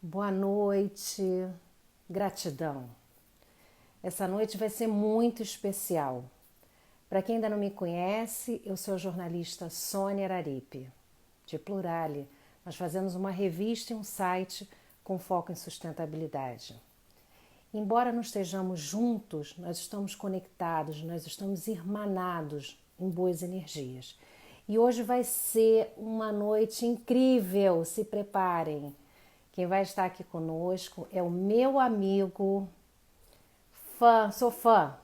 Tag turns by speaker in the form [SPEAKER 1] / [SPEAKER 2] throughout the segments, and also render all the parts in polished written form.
[SPEAKER 1] Boa noite, gratidão. Essa noite vai ser muito especial. Para quem ainda não me conhece, eu sou a jornalista Sônia Araripe, de Plurale. Nós fazemos uma revista e um site com foco em sustentabilidade. Embora não estejamos juntos, nós estamos conectados, nós estamos irmanados em boas energias. E hoje vai ser uma noite incrível, se preparem. Quem vai estar aqui conosco é o meu amigo, sou fã,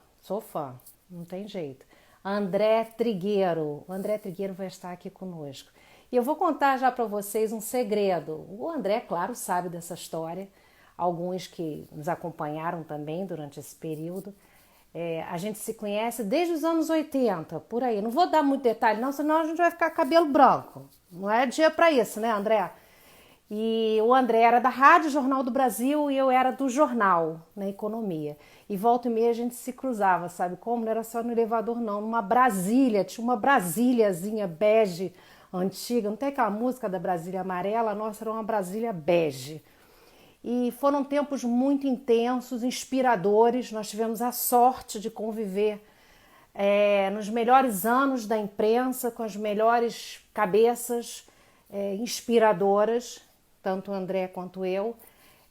[SPEAKER 1] não tem jeito. André Trigueiro. O André Trigueiro vai estar aqui conosco. E eu vou contar já para vocês um segredo. O André, claro, sabe dessa história. Alguns que nos acompanharam também durante esse período. A gente se conhece desde os anos 80, por aí. Não vou dar muito detalhe, não, senão a gente vai ficar cabelo branco. Não é dia para isso, né, André? E o André era da Rádio Jornal do Brasil e eu era do jornal, na economia. E volta e meia a gente se cruzava, sabe como? Não era só no elevador, não. Numa Brasília, tinha uma Brasíliazinha bege antiga. Não tem aquela música da Brasília amarela? Nossa, era uma Brasília bege. E foram tempos muito intensos, inspiradores. Nós tivemos a sorte de conviver nos melhores anos da imprensa, com as melhores cabeças inspiradoras, tanto o André quanto eu.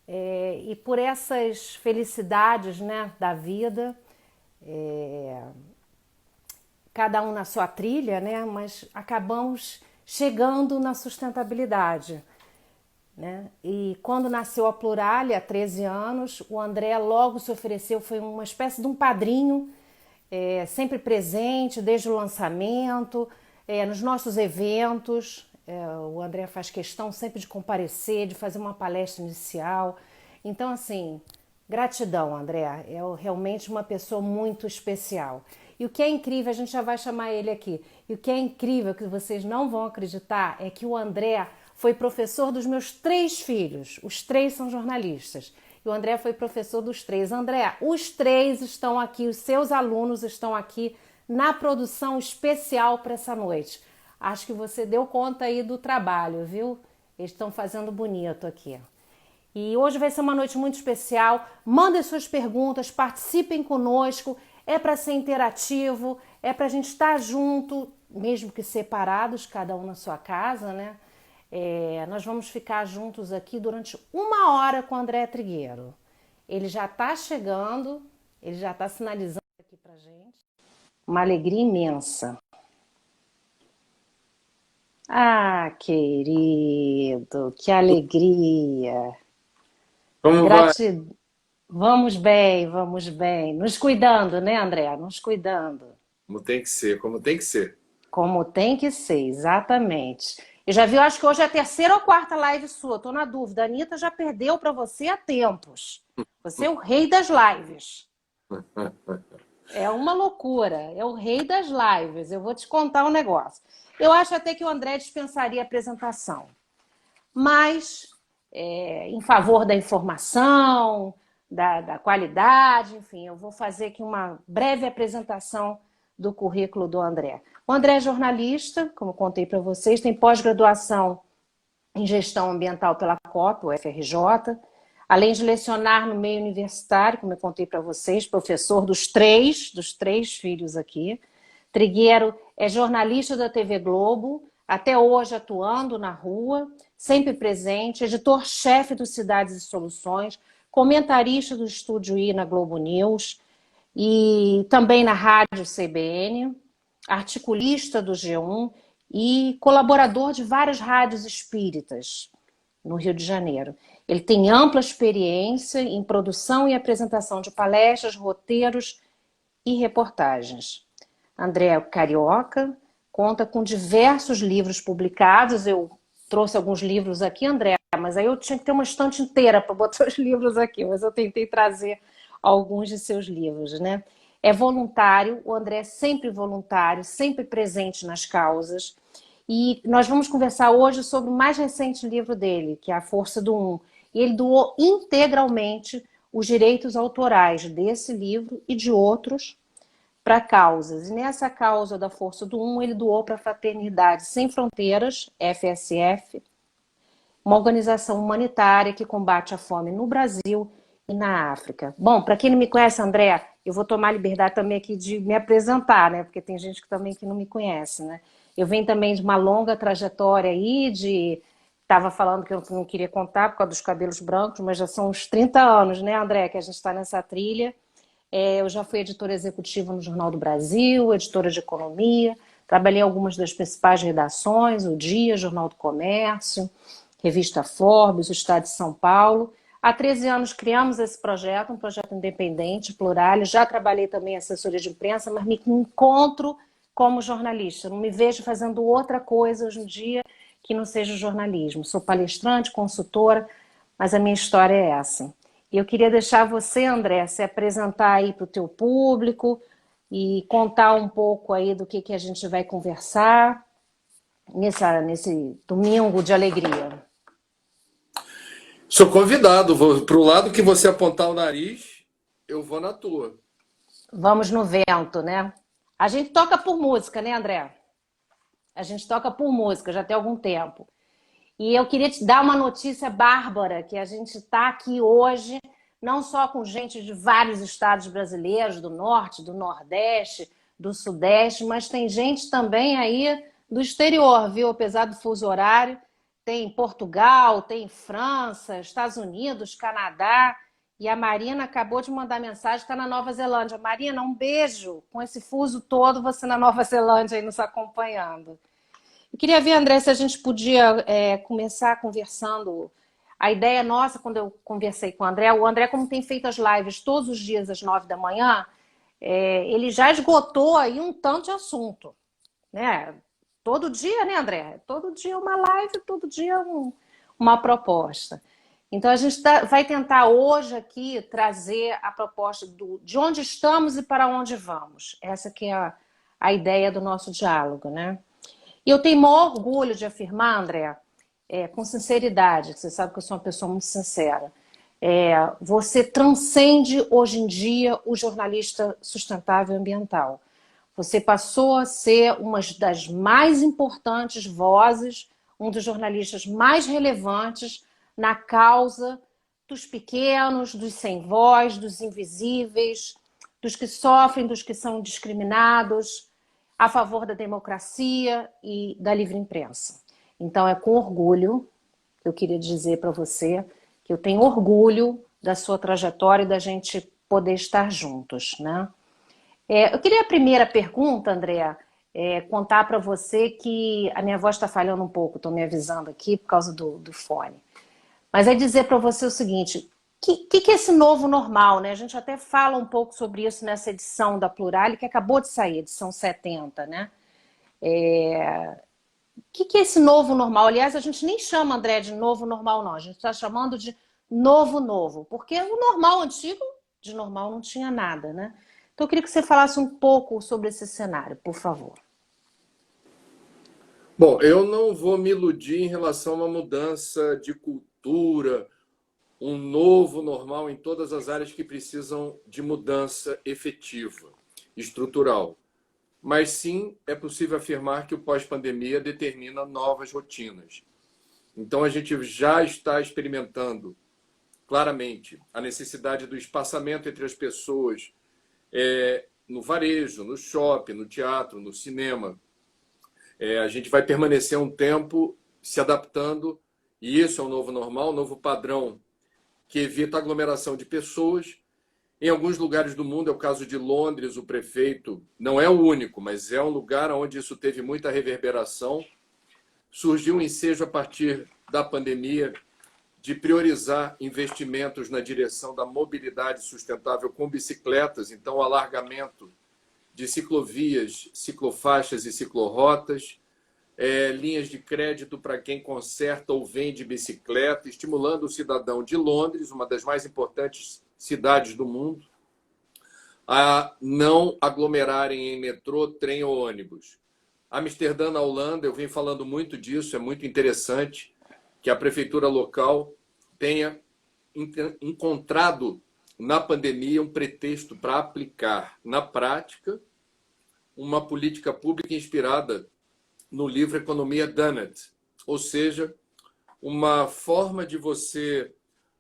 [SPEAKER 1] E por essas felicidades, né, da vida, cada um na sua trilha, né, mas acabamos chegando na sustentabilidade. Né? E quando nasceu a Plurale, há 13 anos, o André logo se ofereceu, foi uma espécie de um padrinho, sempre presente desde o lançamento, nos nossos eventos. O André faz questão sempre de comparecer, de fazer uma palestra inicial. Então, assim, gratidão, André. É realmente uma pessoa muito especial. E o que é incrível, a gente já vai chamar ele aqui, e o que é incrível, que vocês não vão acreditar, é que o André foi professor dos meus 3 filhos. Os 3 são jornalistas. E o André foi professor dos 3. André, os 3 estão aqui, os seus alunos estão aqui na produção especial para essa noite. Acho que você deu conta aí do trabalho, viu? Eles estão fazendo bonito aqui. E hoje vai ser uma noite muito especial. Mandem suas perguntas, participem conosco. É para ser interativo, é para a gente estar junto, mesmo que separados, cada um na sua casa, né? Nós vamos ficar juntos aqui durante 1 hora com o André Trigueiro. Ele já está chegando, ele já está sinalizando aqui para gente. Uma alegria imensa. Ah, querido, que alegria.
[SPEAKER 2] Como vai?
[SPEAKER 1] Gratidão. Vamos bem, vamos bem. Nos cuidando, né, André? Nos cuidando.
[SPEAKER 2] Como tem que ser, como tem que ser.
[SPEAKER 1] Como tem que ser, exatamente. Eu já vi, eu acho que hoje é a terceira ou quarta live sua, tô na dúvida. A Anitta já perdeu para você há tempos. Você é o rei das lives. É uma loucura, é o rei das lives. Eu vou te contar um negócio. Eu acho até que o André dispensaria a apresentação, mas em favor da informação, da qualidade, enfim, eu vou fazer aqui uma breve apresentação do currículo do André. O André é jornalista, como contei para vocês, tem pós-graduação em gestão ambiental pela COP, o FRJ, além de lecionar no meio universitário, como eu contei para vocês, professor dos três filhos aqui. Trigueiro é jornalista da TV Globo, até hoje atuando na rua, sempre presente, editor-chefe do Cidades e Soluções, comentarista do Estúdio I na Globo News e também na Rádio CBN, articulista do G1 e colaborador de várias rádios espíritas no Rio de Janeiro. Ele tem ampla experiência em produção e apresentação de palestras, roteiros e reportagens. André é carioca, conta com diversos livros publicados. Eu trouxe alguns livros aqui, André, mas aí eu tinha que ter uma estante inteira para botar os livros aqui, mas eu tentei trazer alguns de seus livros, né? É voluntário, o André é sempre voluntário, sempre presente nas causas. E nós vamos conversar hoje sobre o mais recente livro dele, que é A Força do Um. E ele doou integralmente os direitos autorais desse livro e de outros para causas. E nessa causa da Força do Um, ele doou para a Fraternidade Sem Fronteiras, FSF, uma organização humanitária que combate a fome no Brasil e na África. Bom, para quem não me conhece, André, eu vou tomar a liberdade também aqui de me apresentar, né? Porque tem gente que também que não me conhece, né? Eu venho também de uma longa trajetória aí de... Estava falando que eu não queria contar por causa dos cabelos brancos, mas já são uns 30 anos, né, André, que a gente está nessa trilha. Eu já fui editora executiva no Jornal do Brasil, editora de economia, trabalhei em algumas das principais redações, o Dia, Jornal do Comércio, Revista Forbes, o Estado de São Paulo. Há 13 anos criamos esse projeto, um projeto independente, plural. Já trabalhei também em assessoria de imprensa, mas me encontro como jornalista. Não me vejo fazendo outra coisa hoje em dia que não seja jornalismo. Sou palestrante, consultora, mas a minha história é essa. E eu queria deixar você, André, se apresentar aí para o teu público e contar um pouco aí do que a gente vai conversar nesse domingo de alegria.
[SPEAKER 2] Sou convidado, vou para o lado que você apontar o nariz, eu vou na tua.
[SPEAKER 1] Vamos no vento, né? A gente toca por música, né, André? A gente toca por música, já tem algum tempo. E eu queria te dar uma notícia bárbara, que a gente está aqui hoje, não só com gente de vários estados brasileiros, do Norte, do Nordeste, do Sudeste, mas tem gente também aí do exterior, viu? Apesar do fuso horário, tem Portugal, tem França, Estados Unidos, Canadá, e a Marina acabou de mandar mensagem, está na Nova Zelândia. Marina, um beijo, com esse fuso todo, você na Nova Zelândia aí nos acompanhando. Eu queria ver, André, se a gente podia começar conversando. A ideia nossa, quando eu conversei com o André, como tem feito as lives todos os dias às 9 da manhã, ele já esgotou aí um tanto de assunto, né? Todo dia, né, André? Todo dia uma live, todo dia uma proposta. Então, a gente vai tentar hoje aqui trazer a proposta de onde estamos e para onde vamos. Essa que é a ideia do nosso diálogo, né? E eu tenho maior orgulho de afirmar, André, com sinceridade, você sabe que eu sou uma pessoa muito sincera, você transcende hoje em dia o jornalista sustentável ambiental. Você passou a ser uma das mais importantes vozes, um dos jornalistas mais relevantes na causa dos pequenos, dos sem voz, dos invisíveis, dos que sofrem, dos que são discriminados, a favor da democracia e da livre imprensa. Então, é com orgulho que eu queria dizer para você que eu tenho orgulho da sua trajetória e da gente poder estar juntos, né? Eu queria a primeira pergunta, André, contar para você que a minha voz está falhando um pouco, estou me avisando aqui por causa do fone. Mas é dizer para você o seguinte, o que é esse novo normal, né? A gente até fala um pouco sobre isso nessa edição da Plural, que acabou de sair, edição 70, né? O que é esse novo normal? Aliás, a gente nem chama, André, de novo normal, não. A gente está chamando de novo, porque o normal antigo, de normal, não tinha nada, né? Então, eu queria que você falasse um pouco sobre esse cenário, por favor.
[SPEAKER 2] Bom, eu não vou me iludir em relação a uma mudança de cultura, um novo normal em todas as áreas que precisam de mudança efetiva, estrutural. Mas sim, é possível afirmar que o pós-pandemia determina novas rotinas. Então, a gente já está experimentando claramente a necessidade do espaçamento entre as pessoas no varejo, no shopping, no teatro, no cinema. A gente vai permanecer um tempo se adaptando, e isso é o novo normal, o novo padrão que evita a aglomeração de pessoas. Em alguns lugares do mundo, é o caso de Londres, o prefeito, não é o único, mas é um lugar onde isso teve muita reverberação. Surgiu um ensejo a partir da pandemia de priorizar investimentos na direção da mobilidade sustentável com bicicletas, então o alargamento de ciclovias, ciclofaixas e ciclorotas, linhas de crédito para quem conserta ou vende bicicleta, estimulando o cidadão de Londres, uma das mais importantes cidades do mundo, a não aglomerarem em metrô, trem ou ônibus. Amsterdã, na Holanda, eu venho falando muito disso, é muito interessante que a prefeitura local tenha encontrado na pandemia um pretexto para aplicar na prática uma política pública inspirada no livro Economia Done It, ou seja, uma forma de você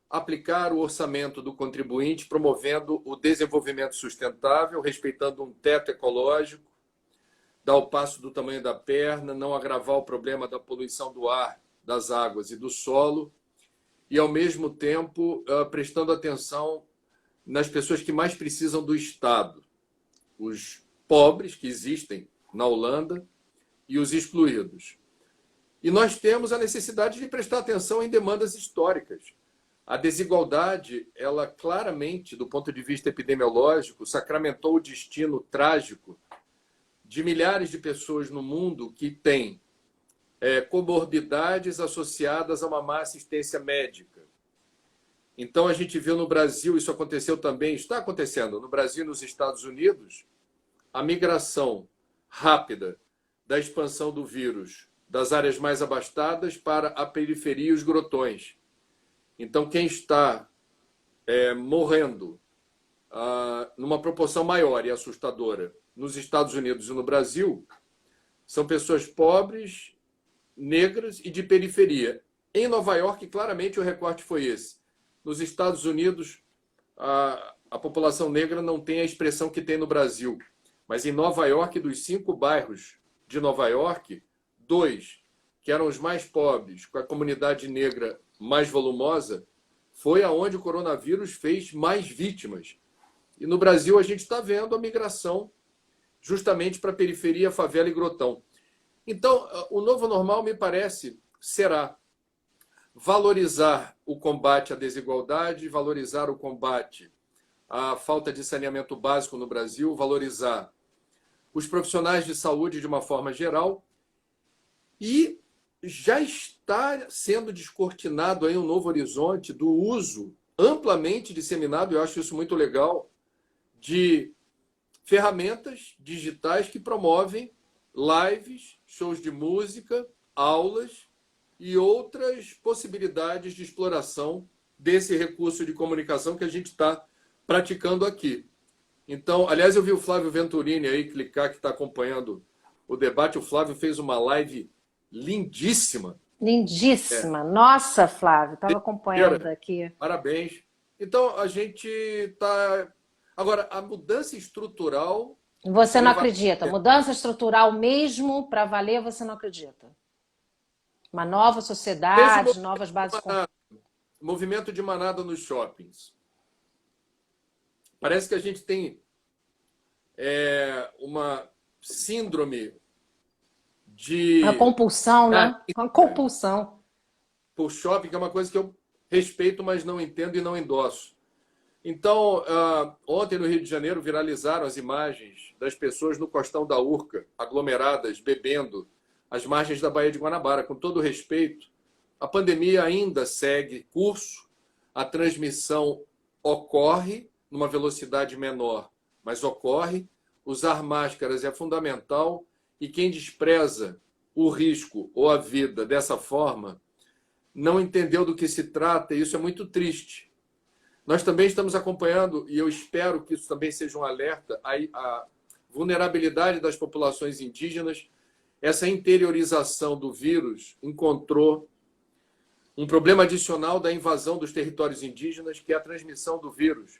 [SPEAKER 2] aplicar o orçamento do contribuinte, promovendo o desenvolvimento sustentável, respeitando um teto ecológico, dar o passo do tamanho da perna, não agravar o problema da poluição do ar, das águas e do solo, e, ao mesmo tempo, prestando atenção nas pessoas que mais precisam do Estado, os pobres que existem na Holanda e os excluídos. E nós temos a necessidade de prestar atenção em demandas históricas. A desigualdade, ela claramente, do ponto de vista epidemiológico, sacramentou o destino trágico de milhares de pessoas no mundo que têm comorbidades associadas a uma má assistência médica. Então, a gente viu no Brasil, isso aconteceu também, está acontecendo no Brasil e nos Estados Unidos, a migração rápida da expansão do vírus das áreas mais abastadas para a periferia e os grotões. Então, quem está morrendo numa proporção maior e assustadora nos Estados Unidos e no Brasil são pessoas pobres, negras e de periferia. Em Nova York, claramente, o recorte foi esse. Nos Estados Unidos, a população negra não tem a expressão que tem no Brasil. Mas em Nova York, dos 5 bairros de Nova York, 2, que eram os mais pobres, com a comunidade negra mais volumosa, foi aonde o coronavírus fez mais vítimas. E no Brasil a gente está vendo a migração justamente para a periferia, favela e grotão. Então, o novo normal, me parece, será valorizar o combate à desigualdade, valorizar o combate à falta de saneamento básico no Brasil, valorizar os profissionais de saúde de uma forma geral, e já está sendo descortinado aí um novo horizonte do uso amplamente disseminado, eu acho isso muito legal, de ferramentas digitais que promovem lives, shows de música, aulas e outras possibilidades de exploração desse recurso de comunicação que a gente está praticando aqui. Então, aliás, eu vi o Flávio Venturini aí clicar, que está acompanhando o debate. O Flávio fez uma live lindíssima.
[SPEAKER 1] Lindíssima. Nossa, Flávio, estava acompanhando aqui.
[SPEAKER 2] Parabéns. Então, a gente está... Agora, a mudança estrutural...
[SPEAKER 1] Você não acredita? Mudança estrutural mesmo, para valer, você não acredita? Uma nova sociedade, novas bases...
[SPEAKER 2] Movimento de manada nos shoppings. Parece que a gente tem uma síndrome de...
[SPEAKER 1] Uma compulsão, né? Uma compulsão.
[SPEAKER 2] Por shopping, que é uma coisa que eu respeito, mas não entendo e não endosso. Então, ontem no Rio de Janeiro viralizaram as imagens das pessoas no Costão da Urca, aglomeradas, bebendo, às margens da Baía de Guanabara. Com todo respeito, a pandemia ainda segue curso, a transmissão ocorre numa velocidade menor, mas ocorre. Usar máscaras é fundamental, e quem despreza o risco ou a vida dessa forma não entendeu do que se trata, e isso é muito triste. Nós também estamos acompanhando, e eu espero que isso também seja um alerta, a vulnerabilidade das populações indígenas. Essa interiorização do vírus encontrou um problema adicional da invasão dos territórios indígenas, que é a transmissão do vírus.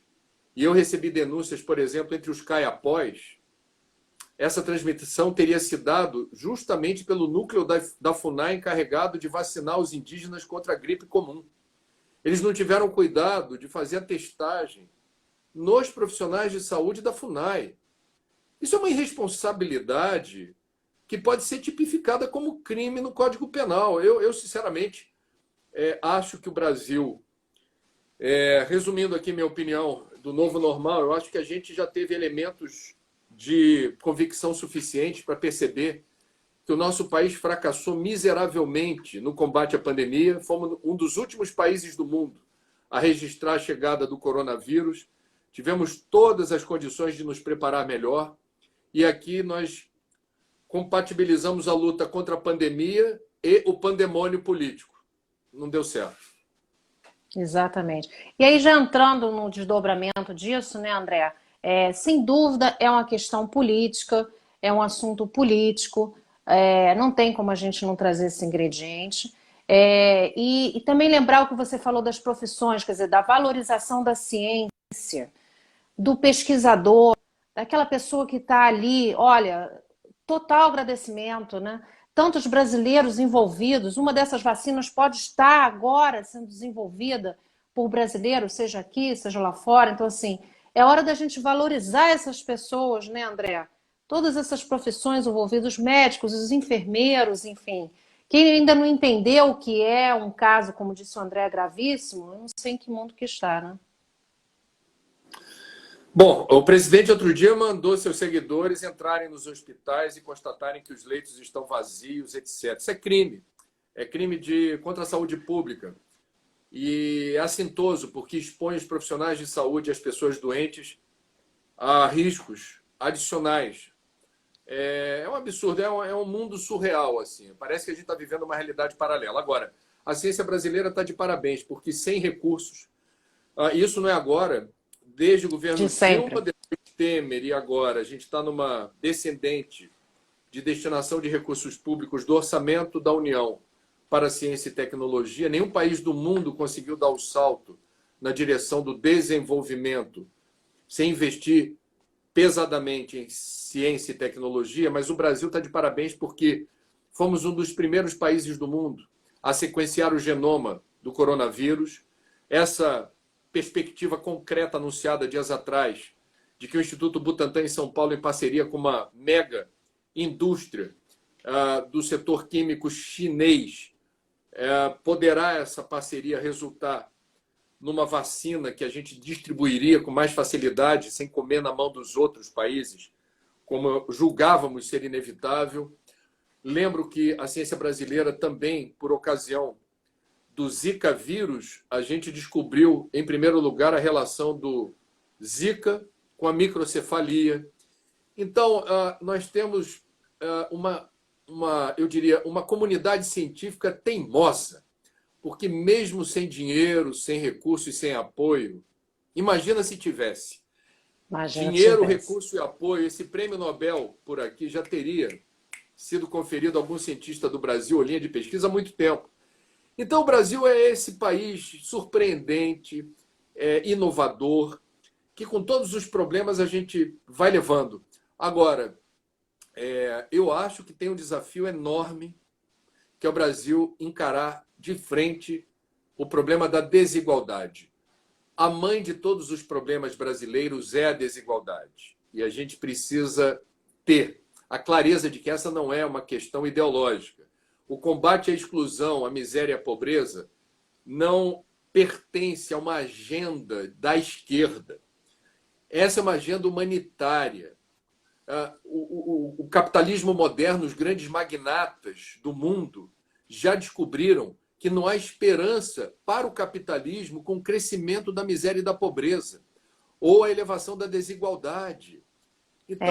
[SPEAKER 2] E eu recebi denúncias, por exemplo, entre os caiapós. Essa transmissão teria se dado justamente pelo núcleo da FUNAI encarregado de vacinar os indígenas contra a gripe comum. Eles não tiveram cuidado de fazer a testagem nos profissionais de saúde da FUNAI. Isso é uma irresponsabilidade que pode ser tipificada como crime no Código Penal. Eu sinceramente, acho que o Brasil, resumindo aqui minha opinião do novo normal, eu acho que a gente já teve elementos de convicção suficiente para perceber que o nosso país fracassou miseravelmente no combate à pandemia. Fomos um dos últimos países do mundo a registrar a chegada do coronavírus. Tivemos todas as condições de nos preparar melhor. E aqui nós compatibilizamos a luta contra a pandemia e o pandemônio político. Não deu certo.
[SPEAKER 1] Exatamente. E aí, já entrando no desdobramento disso, né, André? Sem dúvida, é uma questão política, é um assunto político. Não tem como a gente não trazer esse ingrediente. E também lembrar o que você falou das profissões, quer dizer, da valorização da ciência, do pesquisador, daquela pessoa que está ali, olha, total agradecimento, né? Tantos brasileiros envolvidos, uma dessas vacinas pode estar agora sendo desenvolvida por brasileiros, seja aqui, seja lá fora. Então, assim, é hora da gente valorizar essas pessoas, né, André? Todas essas profissões envolvidas, os médicos, os enfermeiros, enfim. Quem ainda não entendeu o que é um caso, como disse o André, gravíssimo, eu não sei em que mundo que está, né?
[SPEAKER 2] Bom, o presidente outro dia mandou seus seguidores entrarem nos hospitais e constatarem que os leitos estão vazios, etc. Isso é crime. É crime contra a saúde pública. E é assintoso, porque expõe os profissionais de saúde e as pessoas doentes a riscos adicionais. É um absurdo, é um mundo surreal, assim. Parece que a gente está vivendo uma realidade paralela. Agora, a ciência brasileira está de parabéns, porque sem recursos, isso não é agora, desde o
[SPEAKER 1] De
[SPEAKER 2] governo
[SPEAKER 1] sempre.
[SPEAKER 2] Dilma, depois Temer e agora, a gente está numa descendente de destinação de recursos públicos do orçamento da União para ciência e tecnologia. Nenhum país do mundo conseguiu dar o salto na direção do desenvolvimento sem investir pesadamente em ciência e tecnologia, mas o Brasil está de parabéns porque fomos um dos primeiros países do mundo a sequenciar o genoma do coronavírus. Essa perspectiva concreta anunciada dias atrás de que o Instituto Butantan em São Paulo, em parceria com uma mega indústria do setor químico chinês, poderá essa parceria resultar numa vacina que a gente distribuiria com mais facilidade, sem comer na mão dos outros países, como julgávamos ser inevitável. Lembro que a ciência brasileira também, por ocasião do Zika vírus, a gente descobriu, em primeiro lugar, a relação do Zika com a microcefalia. Então, nós temos eu diria, uma comunidade científica teimosa, porque mesmo sem dinheiro, sem recursos e sem apoio, imagina se tivesse
[SPEAKER 1] Imagina se
[SPEAKER 2] dinheiro,
[SPEAKER 1] tivesse.
[SPEAKER 2] recurso e apoio, esse prêmio Nobel por aqui já teria sido conferido a algum cientista do Brasil ou linha de pesquisa há muito tempo. Então, o Brasil é esse país surpreendente, inovador, que com todos os problemas a gente vai levando. Agora, eu acho que tem um desafio enorme, que é o Brasil encarar de frente o problema da desigualdade. A mãe de todos os problemas brasileiros é a desigualdade. E a gente precisa ter a clareza de que essa não é uma questão ideológica. O combate à exclusão, à miséria e à pobreza não pertence a uma agenda da esquerda. Essa é uma agenda humanitária. O capitalismo moderno, os grandes magnatas do mundo já descobriram que não há esperança para o capitalismo com o crescimento da miséria e da pobreza ou a elevação da desigualdade. Então,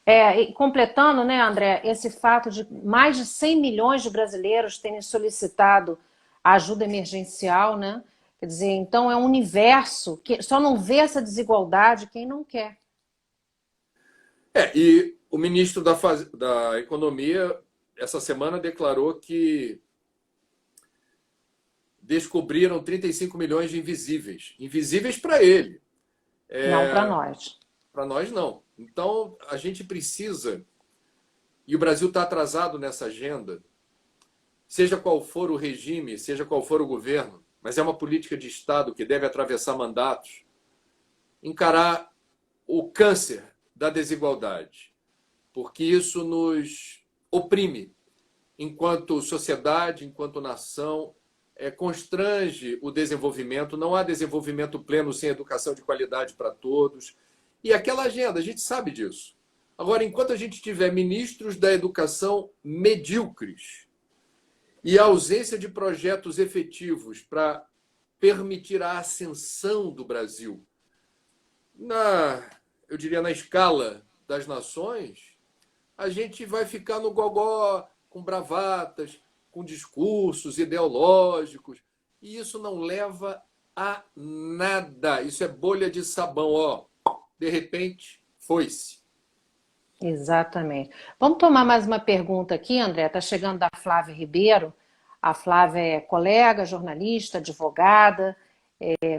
[SPEAKER 1] E completando, né, André, esse fato de mais de 100 milhões de brasileiros terem solicitado ajuda emergencial, né? Quer dizer, então é um universo que só não vê essa desigualdade quem não quer.
[SPEAKER 2] e o ministro da Economia, essa semana, declarou que descobriram 35 milhões de invisíveis. Invisíveis para ele.
[SPEAKER 1] Não para nós.
[SPEAKER 2] Para nós, não. Então, a gente precisa, e o Brasil está atrasado nessa agenda, seja qual for o regime, seja qual for o governo, mas é uma política de Estado que deve atravessar mandatos, encarar o câncer da desigualdade, porque isso nos oprime enquanto sociedade, enquanto nação, constrange o desenvolvimento. Não há desenvolvimento pleno sem educação de qualidade para todos. E aquela agenda, a gente sabe disso. Agora, enquanto a gente tiver ministros da educação medíocres e a ausência de projetos efetivos para permitir a ascensão do Brasil eu diria, na escala das nações, a gente vai ficar no gogó, com bravatas, com discursos ideológicos, e isso não leva a nada. Isso é bolha de sabão, ó. De repente, foi-se.
[SPEAKER 1] Exatamente. Vamos tomar mais uma pergunta aqui, André. Está chegando da Flávia Ribeiro. A Flávia é colega, jornalista, advogada,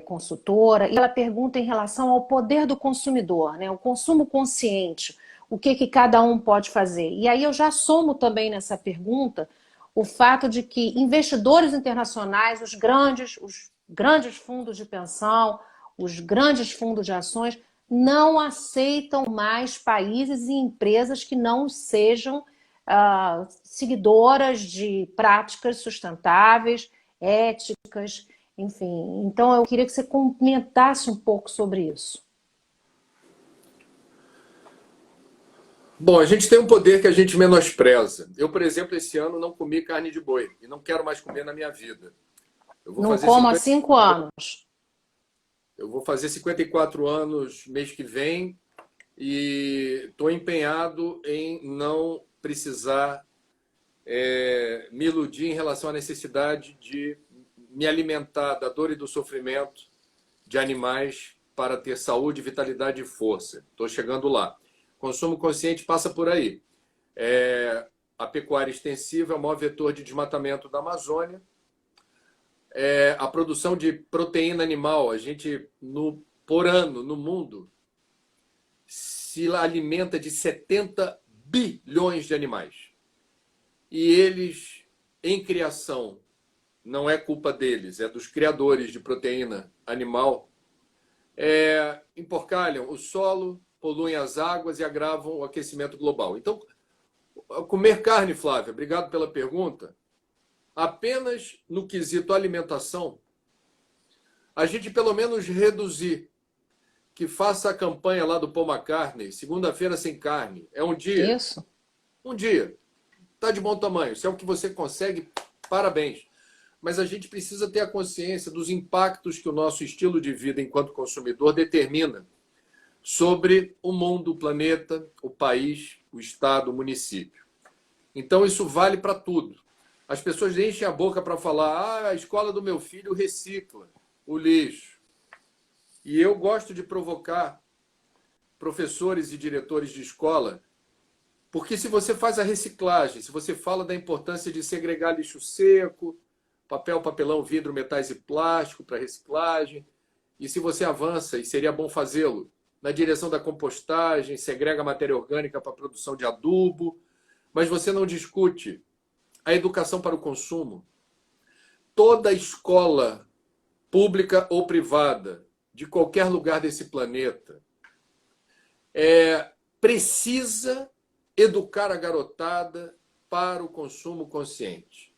[SPEAKER 1] consultora, e ela pergunta em relação ao poder do consumidor, né? O consumo consciente, o que que cada um pode fazer. E aí eu já somo também nessa pergunta o fato de que investidores internacionais, os grandes fundos de pensão, os grandes fundos de ações, não aceitam mais países e empresas que não sejam seguidoras de práticas sustentáveis, éticas, enfim. Então, eu queria que você comentasse um pouco sobre isso.
[SPEAKER 2] Bom, a gente tem um poder que a gente menospreza. Eu, por exemplo, esse ano não comi carne de boi e não quero mais comer na minha vida. Eu vou
[SPEAKER 1] Não
[SPEAKER 2] fazer
[SPEAKER 1] como há 5 anos.
[SPEAKER 2] Eu vou fazer 54 anos mês que vem e estou empenhado em não precisar me iludir em relação à necessidade de me alimentar da dor e do sofrimento de animais para ter saúde, vitalidade e força. Estou chegando lá. Consumo consciente passa por aí. A pecuária extensiva é o maior vetor de desmatamento da Amazônia. A produção de proteína animal, a gente, por ano, no mundo, se alimenta de 70 bilhões de animais. E eles, em criação, não é culpa deles, é dos criadores de proteína animal, emporcalham o solo, poluem as águas e agravam o aquecimento global. Então, comer carne, Flávia, obrigado pela pergunta, apenas no quesito alimentação, a gente pelo menos reduzir, que faça a campanha lá do Paul McCartney, segunda-feira sem carne, é um dia.
[SPEAKER 1] Isso.
[SPEAKER 2] Um dia. Está de bom tamanho. Se é o que você consegue, parabéns. Mas a gente precisa ter a consciência dos impactos que o nosso estilo de vida enquanto consumidor determina sobre o mundo, o planeta, o país, o estado, o município. Então isso vale para tudo. As pessoas enchem a boca para falar: a escola do meu filho recicla o lixo. E eu gosto de provocar professores e diretores de escola, porque se você faz a reciclagem, se você fala da importância de segregar lixo seco, papel, papelão, vidro, metais e plástico para reciclagem, e se você avança, e seria bom fazê-lo, na direção da compostagem, segrega matéria orgânica para a produção de adubo, mas você não discute a educação para o consumo. Toda escola, pública ou privada, de qualquer lugar desse planeta, precisa educar a garotada para o consumo consciente.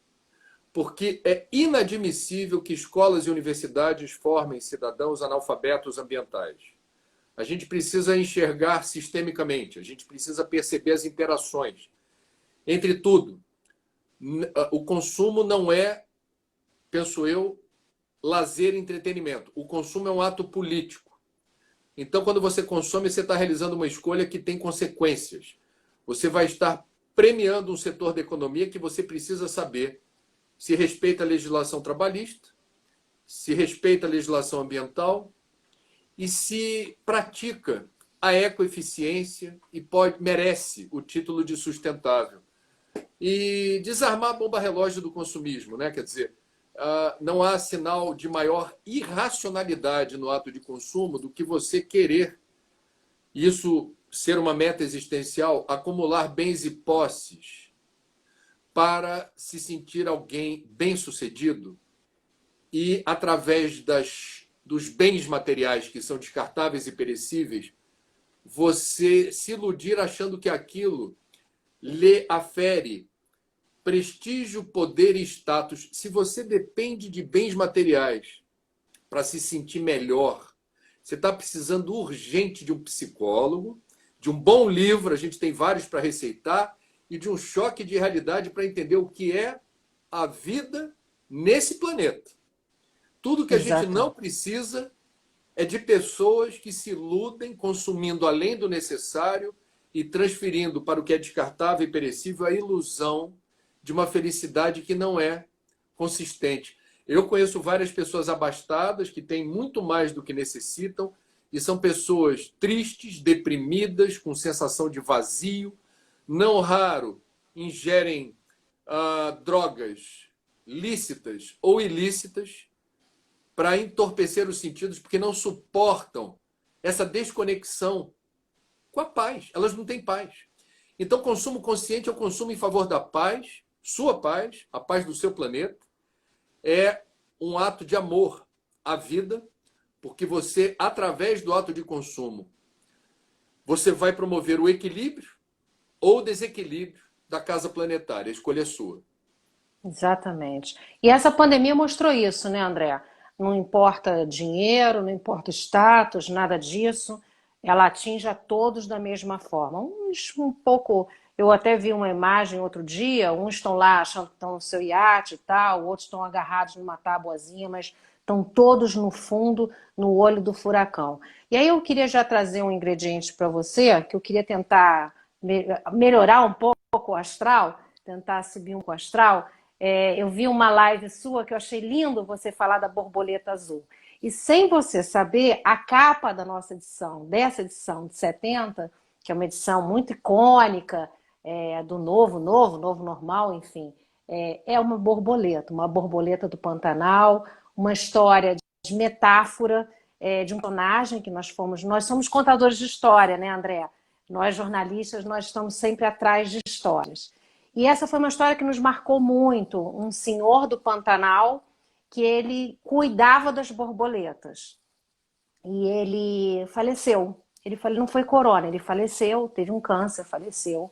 [SPEAKER 2] Porque é inadmissível que escolas e universidades formem cidadãos analfabetos ambientais. A gente precisa enxergar sistemicamente, a gente precisa perceber as interações. Entre tudo, o consumo não é, penso eu, lazer e entretenimento. O consumo é um ato político. Então, quando você consome, você está realizando uma escolha que tem consequências. Você vai estar premiando um setor da economia que você precisa saber se respeita a legislação trabalhista, se respeita a legislação ambiental e se pratica a ecoeficiência e merece o título de sustentável. E desarmar a bomba relógio do consumismo, né? Quer dizer, não há sinal de maior irracionalidade no ato de consumo do que você querer isso ser uma meta existencial, acumular bens e posses para se sentir alguém bem-sucedido e, através dos bens materiais que são descartáveis e perecíveis, você se iludir achando que aquilo lhe afere prestígio, poder e status. Se você depende de bens materiais para se sentir melhor, você está precisando urgente de um psicólogo, de um bom livro, a gente tem vários para receitar, e de um choque de realidade para entender o que é a vida nesse planeta. Tudo que a gente não precisa é de pessoas que se iludem consumindo além do necessário e transferindo para o que é descartável e perecível a ilusão de uma felicidade que não é consistente. Eu conheço várias pessoas abastadas que têm muito mais do que necessitam e são pessoas tristes, deprimidas, com sensação de vazio. Não raro ingerem drogas lícitas ou ilícitas, para entorpecer os sentidos, porque não suportam essa desconexão com a paz. Elas não têm paz. Então, consumo consciente é o consumo em favor da paz, sua paz, a paz do seu planeta. É um ato de amor à vida, porque você, através do ato de consumo, você vai promover o equilíbrio ou o desequilíbrio da casa planetária. A escolha é sua.
[SPEAKER 1] Exatamente. E essa pandemia mostrou isso, né, André? Não importa dinheiro, não importa status, nada disso. Ela atinge a todos da mesma forma. Uns um pouco. Eu até vi uma imagem outro dia, uns estão lá achando que estão no seu iate e tal, outros estão agarrados numa tabuazinha, mas estão todos no fundo, no olho do furacão. E aí eu queria já trazer um ingrediente para você, que eu queria tentar melhorar um pouco o astral, tentar subir um pouco o astral. Eu vi uma live sua que eu achei lindo você falar da borboleta azul. E sem você saber, a capa da nossa edição, dessa edição de 70, que é uma edição muito icônica, do novo normal, enfim, é uma borboleta do Pantanal, uma história de metáfora, de um personagem que nós somos contadores de história, né, André? Nós jornalistas, nós estamos sempre atrás de histórias. E essa foi uma história que nos marcou muito. Um senhor do Pantanal que ele cuidava das borboletas. E ele faleceu. Não foi corona, ele faleceu, teve um câncer, faleceu.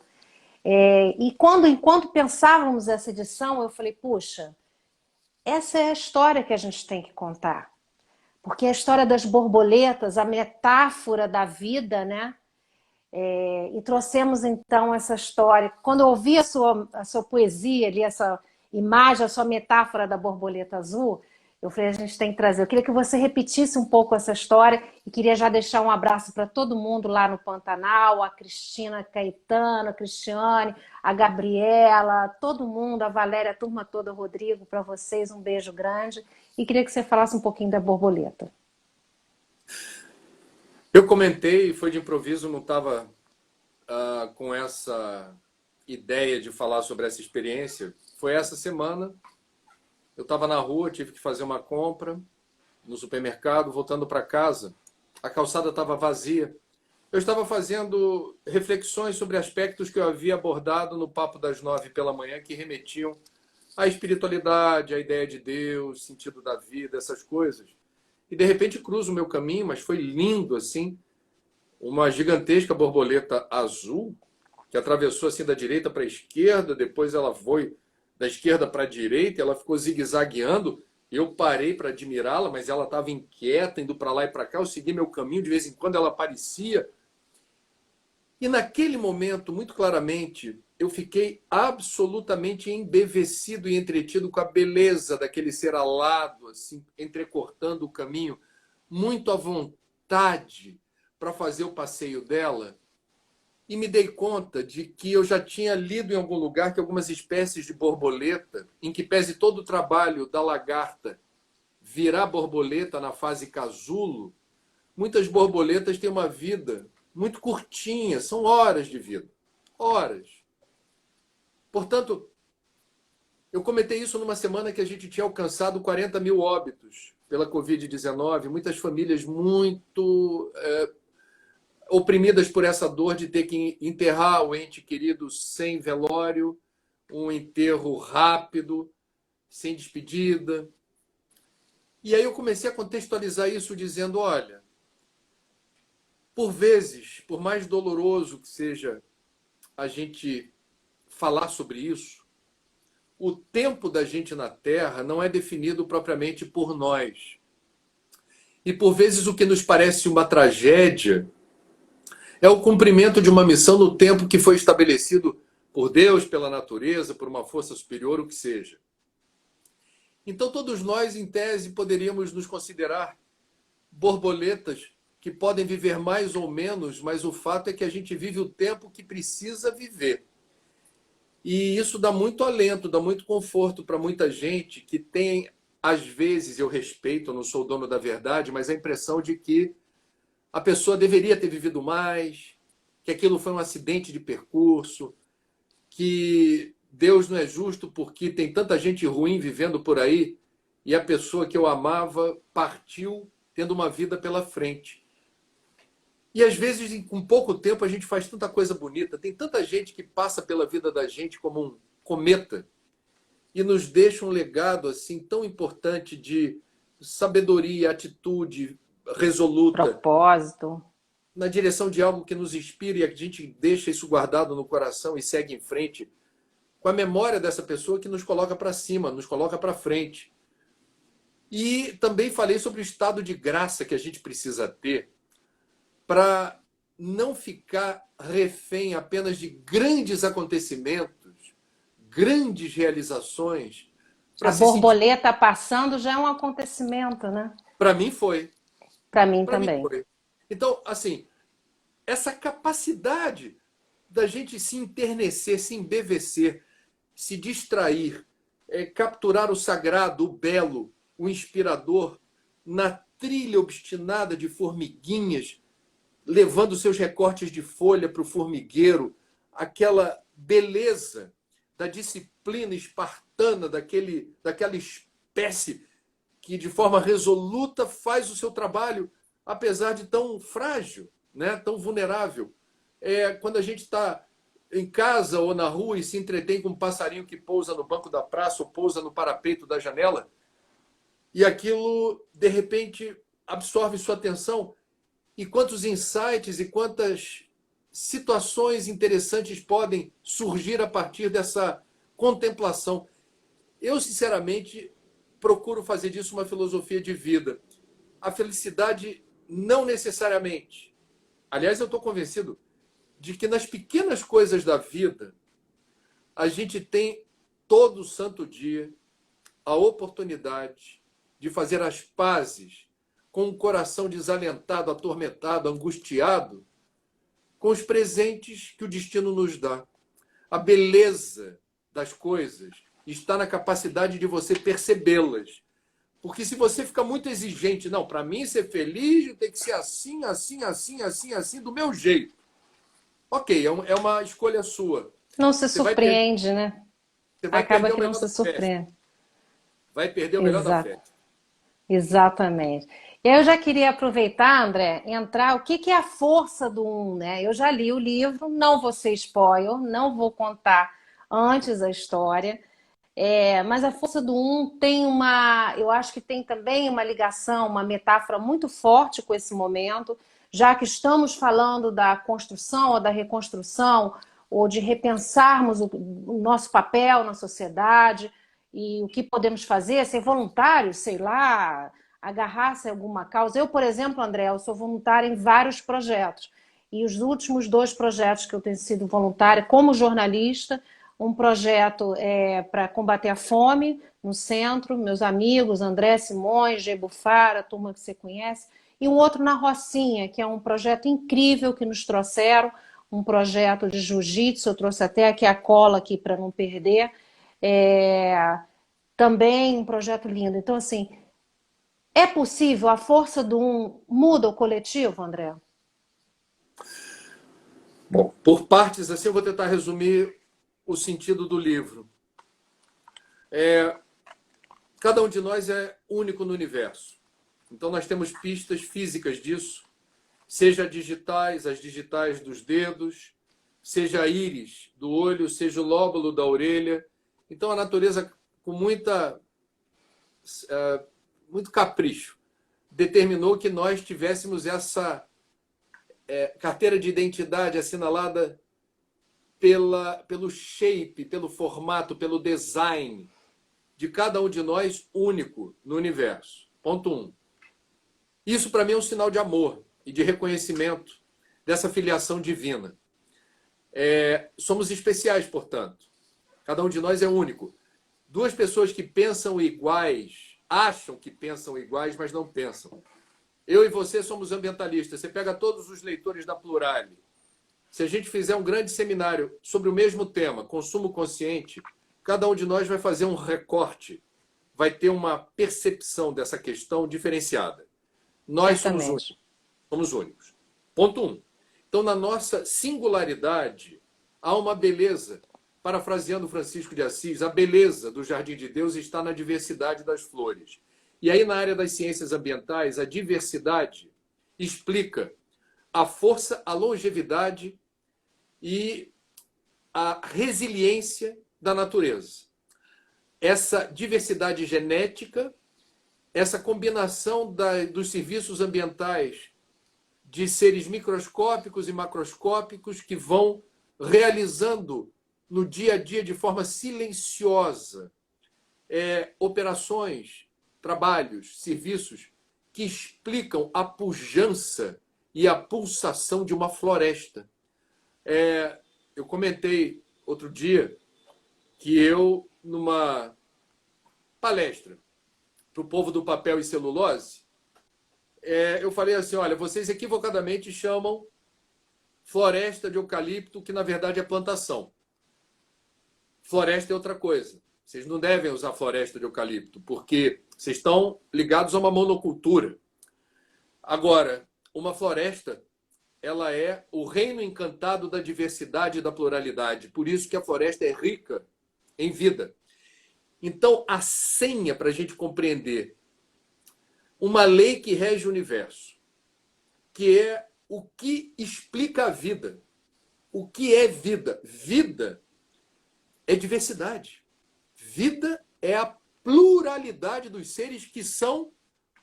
[SPEAKER 1] E enquanto pensávamos essa edição, eu falei, puxa, essa é a história que a gente tem que contar. Porque a história das borboletas, a metáfora da vida, né? E trouxemos então essa história. Quando eu ouvi a sua poesia ali, essa imagem, a sua metáfora da borboleta azul, eu falei, a gente tem que trazer. Eu queria que você repetisse um pouco essa história e queria já deixar um abraço para todo mundo lá no Pantanal, a Cristina Caetano, a Cristiane, a Gabriela, todo mundo, a Valéria, a turma toda, o Rodrigo, para vocês um beijo grande. E queria que você falasse um pouquinho da borboleta.
[SPEAKER 2] Eu comentei, foi de improviso, não estava com essa ideia de falar sobre essa experiência. Foi essa semana, eu estava na rua, tive que fazer uma compra no supermercado, voltando para casa, a calçada estava vazia. Eu estava fazendo reflexões sobre aspectos que eu havia abordado no Papo das 9 pela manhã, que remetiam à espiritualidade, à ideia de Deus, sentido da vida, essas coisas. E de repente cruzo o meu caminho, mas foi lindo assim, uma gigantesca borboleta azul que atravessou assim da direita para a esquerda, depois ela foi da esquerda para a direita, ela ficou zigue-zagueando. Eu parei para admirá-la, mas ela estava inquieta, indo para lá e para cá. Eu segui meu caminho, de vez em quando ela aparecia. E naquele momento, muito claramente, eu fiquei absolutamente embevecido e entretido com a beleza daquele ser alado, assim, entrecortando o caminho, muito à vontade para fazer o passeio dela. E me dei conta de que eu já tinha lido em algum lugar que algumas espécies de borboleta, em que pese todo o trabalho da lagarta virar borboleta na fase casulo, muitas borboletas têm uma vida muito curtinha, são horas de vida. Horas. Portanto, eu comentei isso numa semana que a gente tinha alcançado 40 mil óbitos pela Covid-19, muitas famílias muito oprimidas por essa dor de ter que enterrar o ente querido sem velório, um enterro rápido, sem despedida. E aí eu comecei a contextualizar isso dizendo, olha, por vezes, por mais doloroso que seja a gente falar sobre isso, o tempo da gente na Terra não é definido propriamente por nós. E por vezes o que nos parece uma tragédia é o cumprimento de uma missão no tempo que foi estabelecido por Deus, pela natureza, por uma força superior, o que seja. Então todos nós, em tese, poderíamos nos considerar borboletas que podem viver mais ou menos, mas o fato é que a gente vive o tempo que precisa viver. E isso dá muito alento, dá muito conforto para muita gente que tem, às vezes, eu respeito, eu não sou o dono da verdade, mas a impressão de que a pessoa deveria ter vivido mais, que aquilo foi um acidente de percurso, que Deus não é justo porque tem tanta gente ruim vivendo por aí e a pessoa que eu amava partiu tendo uma vida pela frente. E às vezes, com pouco tempo, a gente faz tanta coisa bonita. Tem tanta gente que passa pela vida da gente como um cometa e nos deixa um legado assim tão importante de sabedoria, atitude resoluta,
[SPEAKER 1] Propósito.
[SPEAKER 2] na direção de algo que nos inspira e a gente deixa isso guardado no coração e segue em frente com a memória dessa pessoa que nos coloca para cima, nos coloca para frente. E também falei sobre o estado de graça que a gente precisa ter para não ficar refém apenas de grandes acontecimentos, grandes realizações.
[SPEAKER 1] A borboleta passando já é um acontecimento, né?
[SPEAKER 2] Para mim foi.
[SPEAKER 1] Para mim
[SPEAKER 2] Para mim
[SPEAKER 1] também.
[SPEAKER 2] foi. Então, assim, essa capacidade da gente se enternecer, se embevecer, se distrair, capturar o sagrado, o belo, o inspirador, na trilha obstinada de formiguinhas, levando seus recortes de folha para o formigueiro, aquela beleza da disciplina espartana, daquela espécie que, de forma resoluta, faz o seu trabalho, apesar de tão frágil, né? Tão vulnerável. Quando a gente está em casa ou na rua e se entretém com um passarinho que pousa no banco da praça ou pousa no parapeito da janela, e aquilo, de repente, absorve sua atenção, e quantos insights e quantas situações interessantes podem surgir a partir dessa contemplação. Eu, sinceramente, procuro fazer disso uma filosofia de vida. A felicidade não necessariamente. Aliás, eu estou convencido de que nas pequenas coisas da vida, a gente tem todo santo dia a oportunidade de fazer as pazes com o coração desalentado, atormentado, angustiado, com os presentes que o destino nos dá. A beleza das coisas está na capacidade de você percebê-las. Porque se você fica muito exigente, não, para mim ser feliz tem que ser assim, assim, assim, assim, assim, do meu jeito. Ok, é uma escolha sua.
[SPEAKER 1] Não se
[SPEAKER 2] Você vai per-
[SPEAKER 1] surpreende, né?
[SPEAKER 2] você vai
[SPEAKER 1] Acaba
[SPEAKER 2] perder o
[SPEAKER 1] que não
[SPEAKER 2] melhor
[SPEAKER 1] se
[SPEAKER 2] da festa.
[SPEAKER 1] surpreende.
[SPEAKER 2] Vai perder o melhor da
[SPEAKER 1] Exato.
[SPEAKER 2] festa.
[SPEAKER 1] Exatamente. E aí eu já queria aproveitar, André, entrar o que que é a força do um, né? Eu já li o livro, não vou ser spoiler, não vou contar antes a história, mas a força do um tem eu acho que tem também uma ligação, uma metáfora muito forte com esse momento, já que estamos falando da construção ou da reconstrução, ou de repensarmos o nosso papel na sociedade e o que podemos fazer, ser voluntários, sei lá, agarrar-se a alguma causa. Eu, por exemplo, André, eu sou voluntária em vários projetos. E os últimos dois projetos que eu tenho sido voluntária como jornalista, um projeto para combater a fome no centro, meus amigos, André Simões, G. Bufara, a turma que você conhece, e um outro na Rocinha, que é um projeto incrível que nos trouxeram, um projeto de jiu-jitsu, eu trouxe até aqui a cola aqui para não perder, também um projeto lindo. Então, assim, é possível, a força do um muda o coletivo, André?
[SPEAKER 2] Bom, por partes, assim, eu vou tentar resumir o sentido do livro. Cada um de nós é único no universo. Então, nós temos pistas físicas disso, seja digitais, as digitais dos dedos, seja a íris do olho, seja o lóbulo da orelha. Então, a natureza, com muito capricho, determinou que nós tivéssemos essa carteira de identidade assinalada pelo shape, pelo formato, pelo design de cada um de nós único no universo. Ponto 1. Isso, para mim, é um sinal de amor e de reconhecimento dessa filiação divina. Somos especiais, portanto. Cada um de nós é único. Duas pessoas que pensam iguais, acham que pensam iguais, mas não pensam. Eu e você somos ambientalistas. Você pega todos os leitores da Plurale. Se a gente fizer um grande seminário sobre o mesmo tema, consumo consciente, cada um de nós vai fazer um recorte, vai ter uma percepção dessa questão diferenciada. Nós somos
[SPEAKER 1] Certamente.
[SPEAKER 2] únicos. Somos únicos. Ponto 1. Então, na nossa singularidade, há uma beleza parafraseando Francisco de Assis, a beleza do Jardim de Deus está na diversidade das flores. E aí, na área das ciências ambientais, a diversidade explica a força, a longevidade e a resiliência da natureza. Essa diversidade genética, essa combinação dos serviços ambientais de seres microscópicos e macroscópicos que vão realizando no dia a dia de forma silenciosa operações, trabalhos, serviços que explicam a pujança e a pulsação de uma floresta. Eu comentei outro dia que eu, numa palestra para o povo do papel e celulose, eu falei assim, olha, vocês equivocadamente chamam floresta de eucalipto, que na verdade é plantação. Floresta é outra coisa. Vocês não devem usar floresta de eucalipto, porque vocês estão ligados a uma monocultura. Agora, uma floresta, ela é o reino encantado da diversidade e da pluralidade. Por isso que a floresta é rica em vida. Então, a senha para a gente compreender uma lei que rege o universo, que é o que explica a vida. O que é vida? Vida é diversidade. Vida é a pluralidade dos seres que são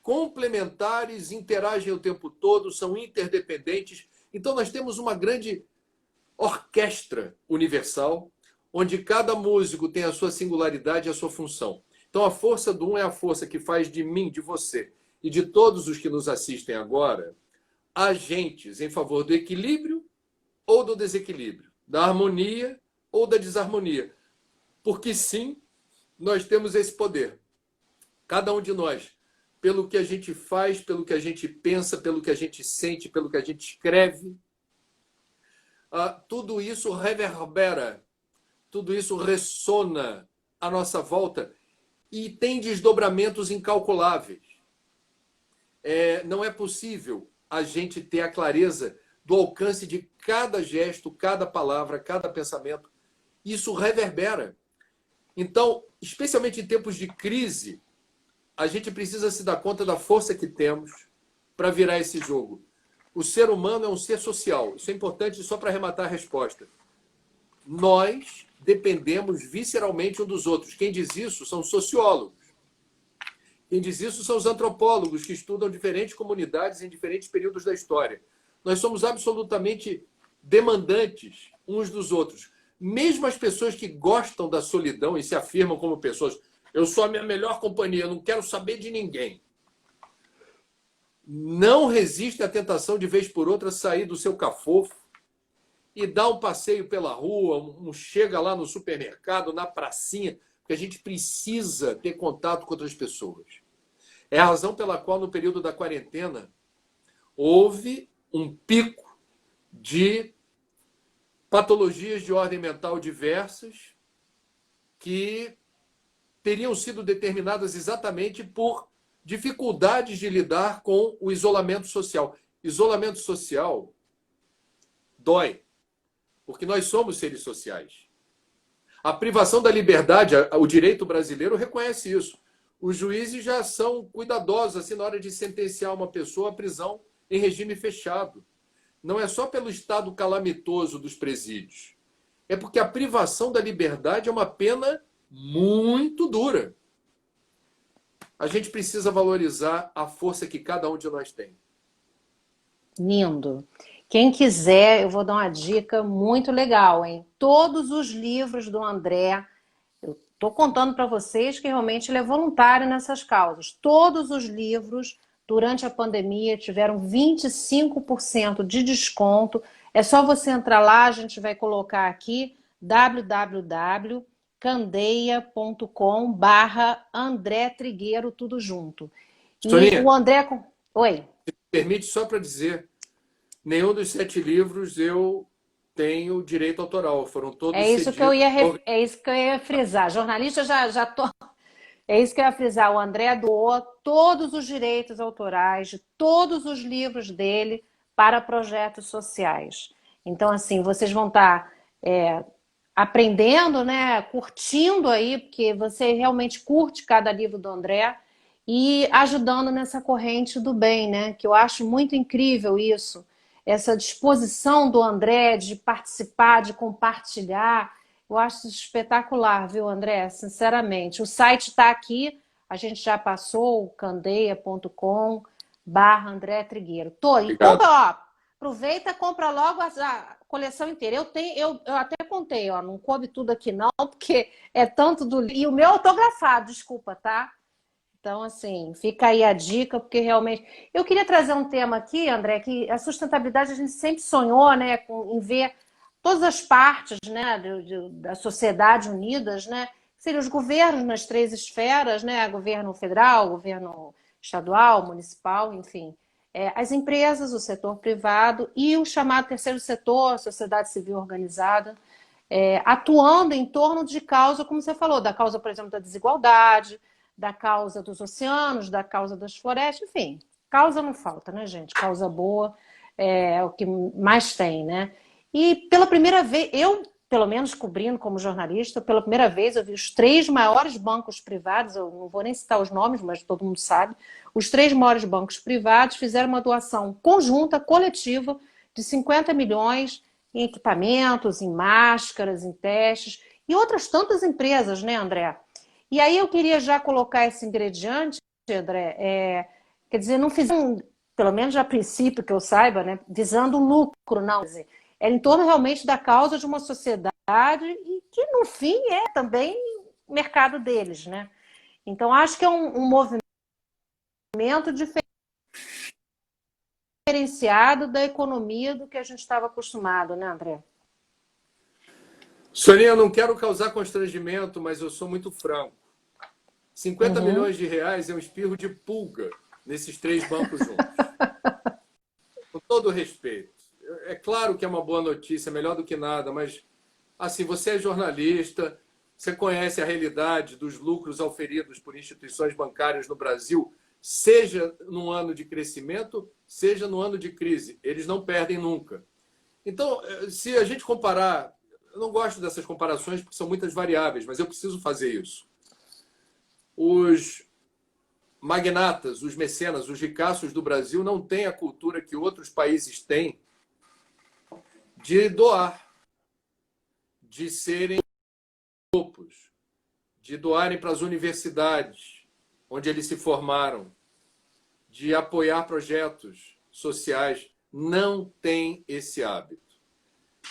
[SPEAKER 2] complementares, interagem o tempo todo, são interdependentes. Então, nós temos uma grande orquestra universal, onde cada músico tem a sua singularidade e a sua função. Então, a força do um é a força que faz de mim, de você e de todos os que nos assistem agora, agentes em favor do equilíbrio ou do desequilíbrio, da harmonia ou da desarmonia. Porque, sim, nós temos esse poder. Cada um de nós, pelo que a gente faz, pelo que a gente pensa, pelo que a gente sente, pelo que a gente escreve, tudo isso reverbera, tudo isso ressona à nossa volta e tem desdobramentos incalculáveis. Não é possível a gente ter a clareza do alcance de cada gesto, cada palavra, cada pensamento. Isso reverbera. Então, especialmente em tempos de crise, a gente precisa se dar conta da força que temos para virar esse jogo. O ser humano é um ser social. Isso é importante só para arrematar a resposta. Nós dependemos visceralmente um dos outros. Quem diz isso são sociólogos. Quem diz isso são os antropólogos, que estudam diferentes comunidades em diferentes períodos da história. Nós somos absolutamente demandantes uns dos outros. Mesmo as pessoas que gostam da solidão e se afirmam como pessoas, eu sou a minha melhor companhia, eu não quero saber de ninguém. Não resiste à tentação de vez por outra sair do seu cafofo e dar um passeio pela rua, chega lá no supermercado, na pracinha, porque a gente precisa ter contato com outras pessoas. É a razão pela qual, no período da quarentena, houve um pico de patologias de ordem mental diversas que teriam sido determinadas exatamente por dificuldades de lidar com o isolamento social. Isolamento social dói, porque nós somos seres sociais. A privação da liberdade, o direito brasileiro reconhece isso. Os juízes já são cuidadosos assim, na hora de sentenciar uma pessoa à prisão em regime fechado. Não é só pelo estado calamitoso dos presídios. É porque a privação da liberdade é uma pena muito dura. A gente precisa valorizar a força que cada um de nós tem.
[SPEAKER 1] Lindo. Quem quiser, eu vou dar uma dica muito legal, hein? Todos os livros do André, eu estou contando para vocês que realmente ele é voluntário nessas causas. Todos os livros, durante a pandemia, tiveram 25% de desconto. É só você entrar lá, a gente vai colocar aqui www.candeia.com/André Trigueiro, tudo junto. E
[SPEAKER 2] Soninha,
[SPEAKER 1] o André... Oi.
[SPEAKER 2] permite só para dizer, nenhum dos 7 livros eu tenho direito autoral. Foram todos cedidos.
[SPEAKER 1] É isso que eu ia frisar. Jornalista já tô... É isso que eu ia frisar. O André doou todos os direitos autorais de todos os livros dele para projetos sociais. Então, assim, vocês vão estar aprendendo, né? Curtindo aí, porque você realmente curte cada livro do André e ajudando nessa corrente do bem, né? Que eu acho muito incrível isso, essa disposição do André de participar, de compartilhar. Eu acho espetacular, viu, André? Sinceramente. O site está aqui, a gente já passou, candeia.com/André Trigueiro. Tô, e
[SPEAKER 2] Obrigado.
[SPEAKER 1] compra, ó, aproveita, compra logo a coleção inteira. Eu até contei, ó, não coube tudo aqui não, porque é tanto do... E o meu autografado, desculpa, tá? Então, assim, fica aí a dica, porque realmente. Eu queria trazer um tema aqui, André, que a sustentabilidade a gente sempre sonhou, né, em ver todas as partes, né, da sociedade unidas, né, que seriam os governos nas três esferas, né, governo federal, governo estadual, municipal, enfim, as empresas, o setor privado e o chamado terceiro setor, a sociedade civil organizada, atuando em torno de causa, como você falou, da causa, por exemplo, da desigualdade, da causa dos oceanos, da causa das florestas, enfim, causa não falta, né, gente? Causa boa é o que mais tem, né? E pela primeira vez, eu, pelo menos cobrindo como jornalista, pela primeira vez eu vi os três maiores bancos privados, eu não vou nem citar os nomes, mas todo mundo sabe, os três maiores bancos privados fizeram uma doação conjunta, coletiva, de 50 milhões em equipamentos, em máscaras, em testes, e outras tantas empresas, né, André? E aí eu queria já colocar esse ingrediente, André, quer dizer, não fizeram, pelo menos a princípio que eu saiba, né, visando lucro, não. Quer dizer, é em torno realmente da causa de uma sociedade e que, no fim, é também o mercado deles, né? Então, acho que é um movimento diferenciado da economia do que a gente estava acostumado, né, André?
[SPEAKER 2] Soninha, eu não quero causar constrangimento, mas eu sou muito franco. 50
[SPEAKER 1] Uhum.
[SPEAKER 2] milhões de reais é um espirro de pulga nesses três bancos juntos. Com todo respeito. É claro que é uma boa notícia, melhor do que nada, mas assim, você é jornalista, você conhece a realidade dos lucros auferidos por instituições bancárias no Brasil, seja no ano de crescimento, seja no ano de crise. Eles não perdem nunca. Então, se a gente comparar, eu não gosto dessas comparações porque são muitas variáveis, mas eu preciso fazer isso. Os magnatas, os mecenas, os ricaços do Brasil não têm a cultura que outros países têm de doar, de serem grupos, de doarem para as universidades onde eles se formaram, de apoiar projetos sociais. Não têm esse hábito.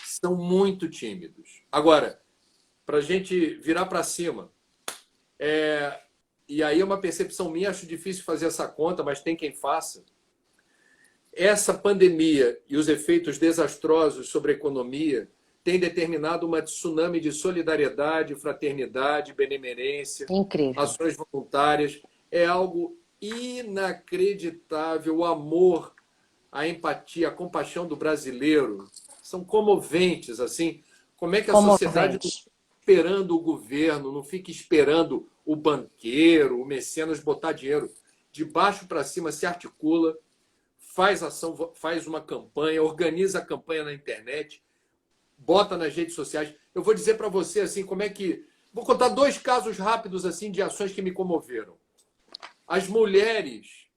[SPEAKER 2] São muito tímidos. Agora, para a gente virar para cima, e aí é uma percepção minha, acho difícil fazer essa conta, mas tem quem faça. Essa pandemia e os efeitos desastrosos sobre a economia têm determinado uma tsunami de solidariedade, fraternidade, benemerência,
[SPEAKER 1] Incrível.
[SPEAKER 2] ações voluntárias. É algo inacreditável. O amor, a empatia, a compaixão do brasileiro são comoventes. Assim, como é que a sociedade não
[SPEAKER 1] Comovente.
[SPEAKER 2] fica esperando o governo, não fica esperando o banqueiro, o mecenas botar dinheiro. De baixo para cima se articula, faz ação, faz uma campanha, organiza a campanha na internet, bota nas redes sociais. Eu vou dizer para você assim como é que... Vou contar dois casos rápidos assim de ações que me comoveram. As mulheres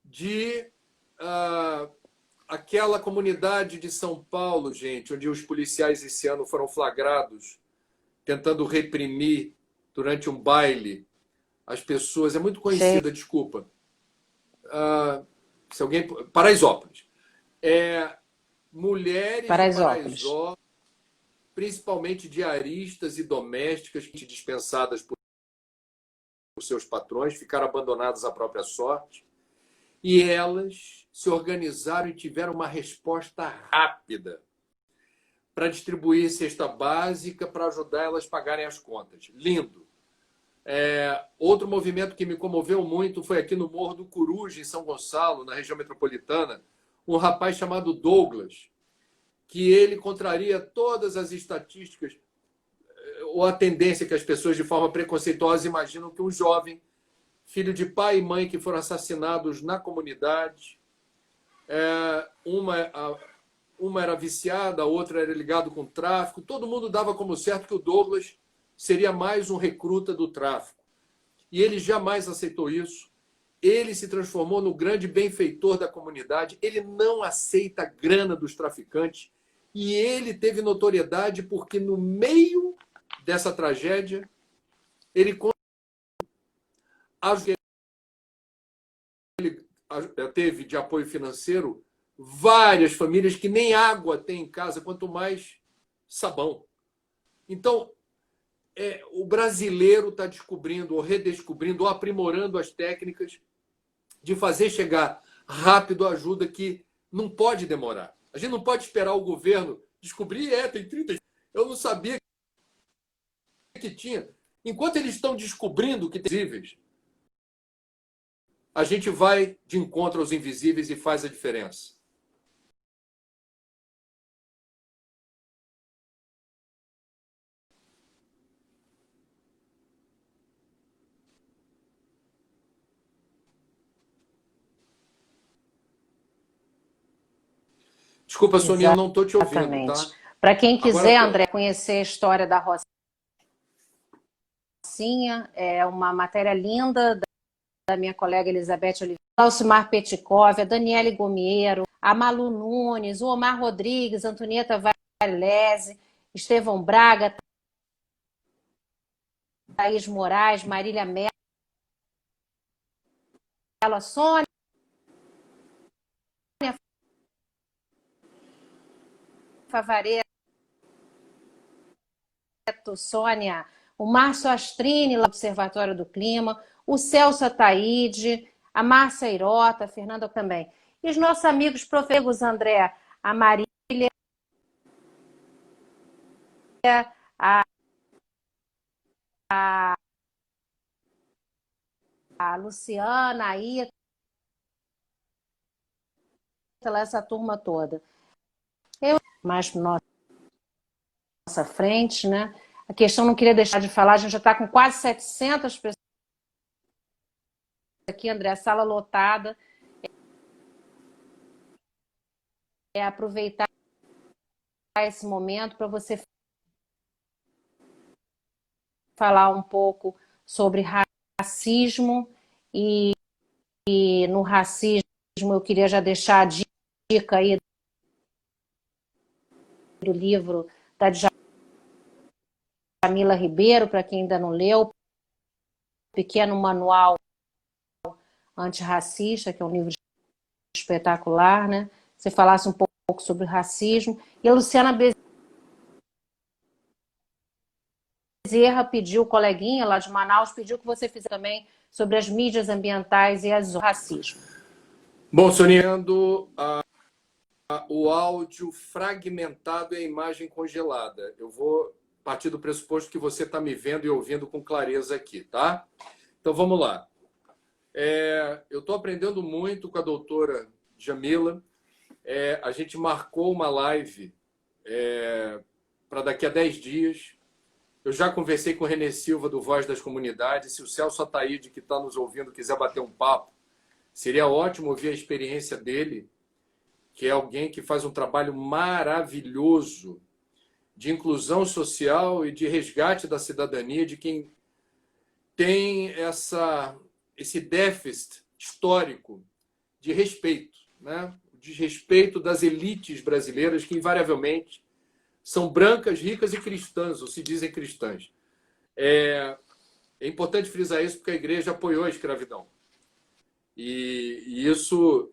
[SPEAKER 2] de aquela comunidade de São Paulo, gente, onde os policiais esse ano foram flagrados tentando reprimir durante um baile as pessoas. É muito
[SPEAKER 1] Sei.
[SPEAKER 2] conhecida, desculpa. Se alguém... Paraisópolis. Mulheres de
[SPEAKER 1] Paraisópolis.
[SPEAKER 2] Paraisópolis, principalmente diaristas e domésticas, dispensadas por seus patrões, ficaram abandonadas à própria sorte. E elas se organizaram e tiveram uma resposta rápida para distribuir cesta básica, para ajudar elas a pagarem as contas. Lindo. Outro movimento que me comoveu muito foi aqui no Morro do Coruja, em São Gonçalo, na região metropolitana, um rapaz chamado Douglas, que ele contraria todas as estatísticas ou a tendência que as pessoas, de forma preconceituosa, imaginam que um jovem, filho de pai e mãe que foram assassinados na comunidade, uma era viciada, a outra era ligada com o tráfico. Todo mundo dava como certo que o Douglas seria mais um recruta do tráfico. E ele jamais aceitou isso. Ele se transformou no grande benfeitor da comunidade. Ele não aceita a grana dos traficantes. E ele teve notoriedade porque, no meio dessa tragédia, ele teve de apoio financeiro várias famílias que nem água têm em casa, quanto mais sabão. Então, o brasileiro está descobrindo, ou redescobrindo, ou aprimorando as técnicas de fazer chegar rápido a ajuda que não pode demorar. A gente não pode esperar o governo descobrir, tem 30. Eu não sabia que tinha. Enquanto eles estão descobrindo que tem invisíveis, a gente vai de encontro aos invisíveis e faz a diferença. Desculpa, Sonia, eu não estou te ouvindo, tá?
[SPEAKER 1] Para quem quiser, André, conhecer a história da Rocinha, é uma matéria linda da minha colega Elizabeth Oliveira, Alcimar Petkov, a Daniele Gomiero, a Malu Nunes, o Omar Rodrigues, Antonieta Varilese, Estevão Braga, Thaís Moraes, Marília Mello, a Sônia Favareto, Sônia, o Márcio Astrini, lá do Observatório do Clima, o Celso Ataíde, a Márcia Irota, a Fernanda também. E os nossos amigos professores, André, a Marília, a Luciana, a Ita, essa turma toda. Mais para nossa frente, né? A questão não queria deixar de falar, a gente já está com quase 700 pessoas aqui, André, a sala lotada. Aproveitar esse momento para você falar um pouco sobre racismo e no racismo eu queria já deixar a dica aí do livro da Djamila Ribeiro, para quem ainda não leu, Pequeno Manual Antirracista, que é um livro espetacular, né? Você falasse um pouco sobre racismo. E a Luciana Bezerra pediu, coleguinha lá de Manaus, pediu que você fizesse também sobre as mídias ambientais e o racismo.
[SPEAKER 2] Bom, Soniando, o áudio fragmentado e a imagem congelada. Eu vou partir do pressuposto que você está me vendo e ouvindo com clareza aqui, tá? Então, vamos lá. Eu estou aprendendo muito com a doutora Djamila. A gente marcou uma live para daqui a 10 dias. Eu já conversei com o Renê Silva, do Voz das Comunidades. Se o Celso Ataíde, que está nos ouvindo, quiser bater um papo, seria ótimo ouvir a experiência dele, que é alguém que faz um trabalho maravilhoso de inclusão social e de resgate da cidadania de quem tem esse déficit histórico de respeito, né? O desrespeito das elites brasileiras, que invariavelmente são brancas, ricas e cristãs, ou se dizem cristãs. É importante frisar isso porque a igreja apoiou a escravidão. E isso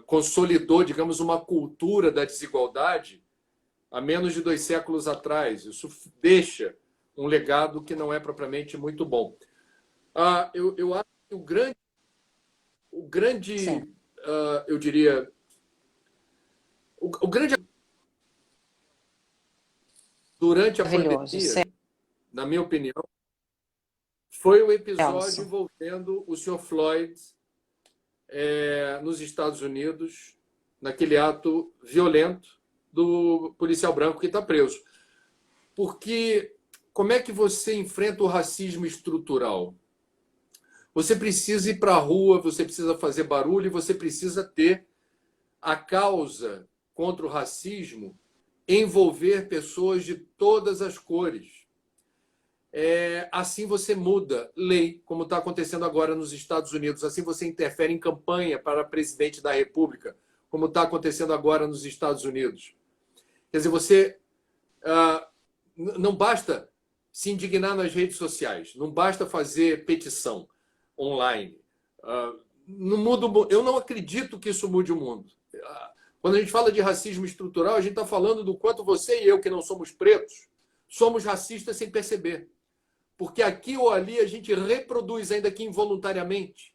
[SPEAKER 2] consolidou, digamos, uma cultura da desigualdade há menos de 2 séculos atrás. Isso deixa um legado que não é propriamente muito bom. Eu acho que o grande eu diria, o grande durante a pandemia, na minha opinião, foi o episódio envolvendo o Sr. Floyd nos Estados Unidos, naquele ato violento do policial branco que está preso. Porque como é que você enfrenta o racismo estrutural? Você precisa ir para a rua, você precisa fazer barulho e você precisa ter a causa contra o racismo envolver pessoas de todas as cores. Assim você muda lei, como está acontecendo agora nos Estados Unidos. Assim você interfere em campanha para presidente da República, como está acontecendo agora nos Estados Unidos. Quer dizer, você não basta se indignar nas redes sociais, não basta fazer petição online. Não muda, eu não acredito que isso mude o mundo. Quando a gente fala de racismo estrutural, a gente está falando do quanto você e eu, que não somos pretos, somos racistas sem perceber. Porque aqui ou ali a gente reproduz, ainda que involuntariamente,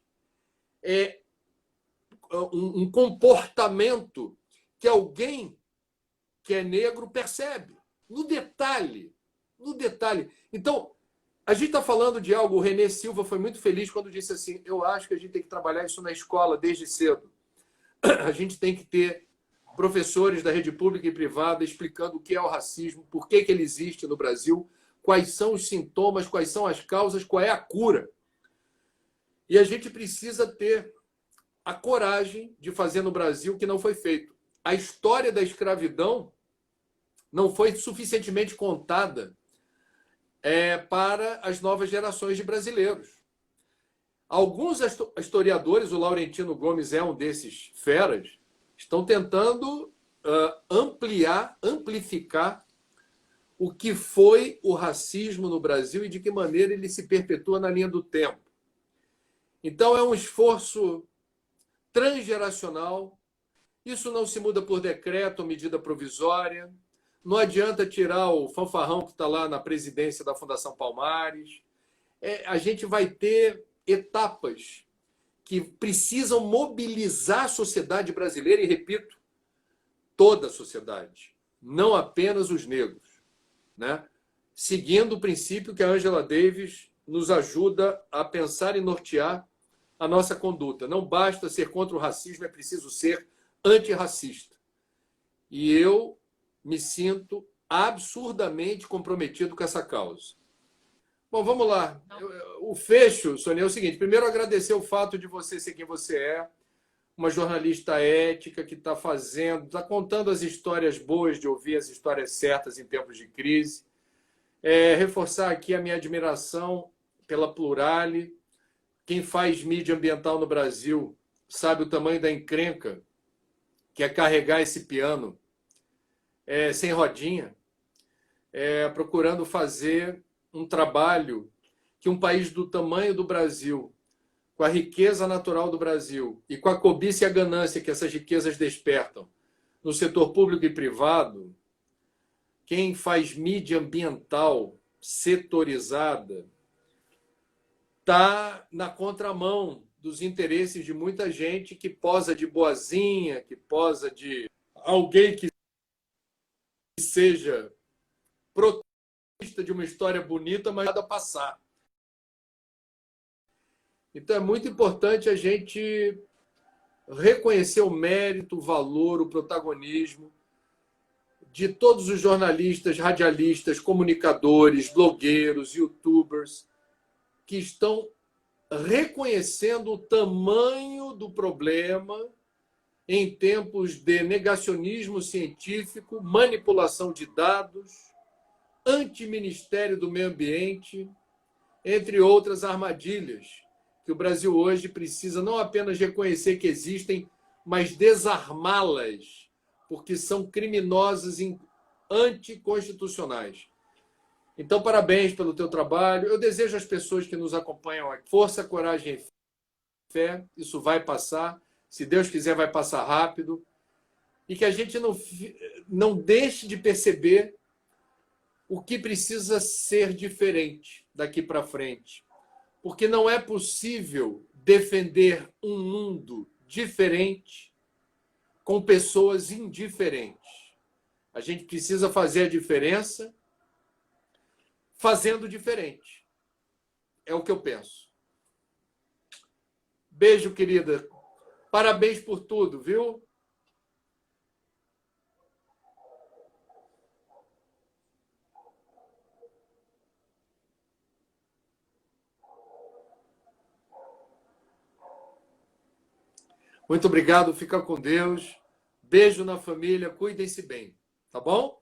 [SPEAKER 2] um comportamento que alguém que é negro percebe. No detalhe. No detalhe. Então, a gente está falando de algo, o Renê Silva foi muito feliz quando disse assim, eu acho que a gente tem que trabalhar isso na escola desde cedo. A gente tem que ter professores da rede pública e privada explicando o que é o racismo, por que ele existe no Brasil, quais são os sintomas, quais são as causas, qual é a cura. E a gente precisa ter a coragem de fazer no Brasil o que não foi feito. A história da escravidão não foi suficientemente contada para as novas gerações de brasileiros. Alguns historiadores, o Laurentino Gomes é um desses feras, estão tentando amplificar o que foi o racismo no Brasil e de que maneira ele se perpetua na linha do tempo. Então, é um esforço transgeracional. Isso não se muda por decreto ou medida provisória. Não adianta tirar o fanfarrão que está lá na presidência da Fundação Palmares. A gente vai ter etapas que precisam mobilizar a sociedade brasileira, e repito, toda a sociedade, não apenas os negros, né? Seguindo o princípio que a Angela Davis nos ajuda a pensar e nortear a nossa conduta. Não basta ser contra o racismo, é preciso ser antirracista. E eu me sinto absurdamente comprometido com essa causa. Bom, vamos lá. O fecho, Sônia, é o seguinte. Primeiro, agradecer o fato de você ser quem você é, uma jornalista ética que está contando as histórias boas de ouvir as histórias certas em tempos de crise. Reforçar aqui a minha admiração pela Plurale. Quem faz mídia ambiental no Brasil sabe o tamanho da encrenca que é carregar esse piano sem rodinha, procurando fazer um trabalho que um país do tamanho do Brasil, com a riqueza natural do Brasil e com a cobiça e a ganância que essas riquezas despertam no setor público e privado, quem faz mídia ambiental setorizada está na contramão dos interesses de muita gente que posa de boazinha, que posa de alguém que seja protagonista de uma história bonita, mas nada a passar. Então é muito importante a gente reconhecer o mérito, o valor, o protagonismo de todos os jornalistas, radialistas, comunicadores, blogueiros, youtubers, que estão reconhecendo o tamanho do problema em tempos de negacionismo científico, manipulação de dados, anti-ministério do meio ambiente, entre outras armadilhas que o Brasil hoje precisa não apenas reconhecer que existem, mas desarmá-las, porque são criminosas e anticonstitucionais. Então, parabéns pelo teu trabalho. Eu desejo às pessoas que nos acompanham aqui força, coragem e fé. Isso vai passar. Se Deus quiser, vai passar rápido. E que a gente não deixe de perceber o que precisa ser diferente daqui para frente. Porque não é possível defender um mundo diferente com pessoas indiferentes. A gente precisa fazer a diferença fazendo diferente. É o que eu penso. Beijo, querida. Parabéns por tudo, viu? Muito obrigado. Fica com Deus. Beijo na família, cuidem-se bem, tá bom?